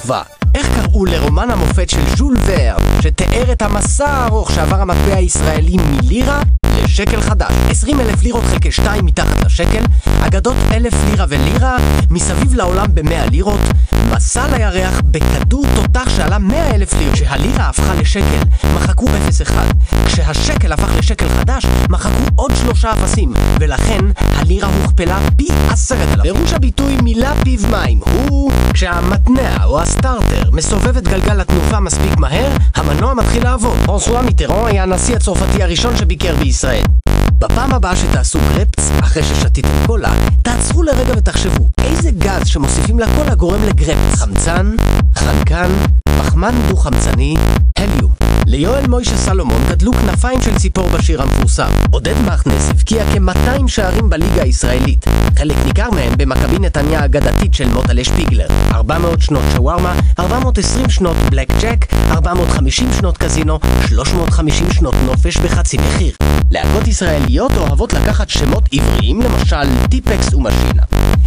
כוכבא. איך קראו לרומן המופת של ז'ול ורן, שתיאר את המסע הארוך שעבר המטבע הישראלי מלירה לשקל חדש? 20,000 לירות חלקי 2 מתחת לשקל, אגדות 1,000 לירה ולירה, מסביב לעולם ב100 לירות, מסע לירח בכדור תותח שעלה 100,000 לירות. כשהלירה הפכה לשקל, מחקו 0-1. כשהשקל הפך לשקל חדש, מחקו עוד 3 אפסים, ולכן הלירה הוכפלה פי 10,000. פירוש הביטוי מילה פיו מים הוא כשהמתנע או הסטארטר מסובב את גלגל התנופה מספיק מהר, המנוע מתחיל לעבוד. פרנסואה מיטראן היה הנשיא הצרפתי הראשון שביקר בישראל. בפעם הבאה שתעשו גרפס, אחרי ששתיתם קולה, תעצרו לרגע ותחשבו איזה גז שמוסיפים לקולה גורם לגרפס. חמצן, חנקן, פחמן דו-חמצני, הליום. ליואל מוישה סלומון גדלו כנפיים של ציפור בשיר המפורסם. עודד מכנס הבקיע כ-200 שערים בליגה הישראלית, חלק ניכר מהם במכבי נתניה האגדתית של מוטלה שפיגלר. 400 שנות שווארמה, 420 שנות בלק ג'ק, 450 שנות קזינו, 350 שנות נופש בחצי מחיר. להקות ישראליות אוהבות לקחת שמות עבריים, למשל טיפקס ומשינה.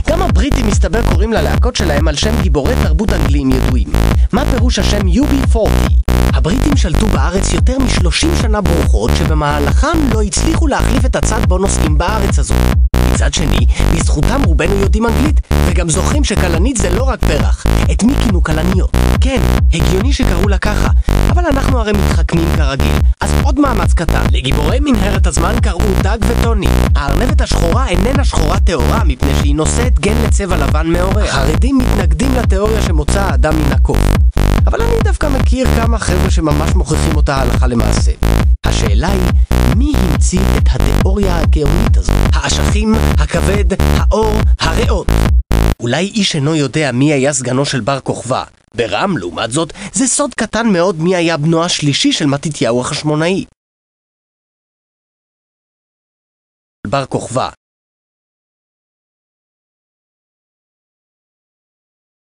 גם הבריטים מסתבר קוראים ללהקות שלהם על שם גיבורי תרבות אנגליים ידועים. מה פירוש השם UB40? הבריטים שלטו בארץ יותר מ-30 שנה ברוכות, שבמהלכם לא הצליחו להחליף את הצד בו נוסעים בארץ הזו. מצד שני, בזכותם רובנו יודעים אנגלית, וגם זוכרים שקלנית זה לא רק פרח. את מי כינו כלניות? כן, הגיוני שקראו לה ככה, אבל אנחנו הרי מתחכמים כרגיל. אז עוד מאמץ קטן. לגיבורי מנהרת הזמן קראו דג וטוני. הארנבת השחורה איננה שחורה טהורה, מפני שהיא נושאת גן לצבע לבן מעורר. החרדים מתנגדים לתיאוריה שמוצא האדם מן הקוף. אבל אני דווקא מכיר כמה חבר'ה שממש מוכיחים אותה הלכה למעשה. השאלה היא, מי המציא את התיאוריה הגאונית הזו? האשכים, הכבד, האור, הריאות. אולי איש אינו יודע מי היה סגנו של בר כוכבא. ברם, לעומת זאת, זה סוד קטן מאוד מי היה בנו השלישי של מתתיהו החשמונאי. בר כוכבא,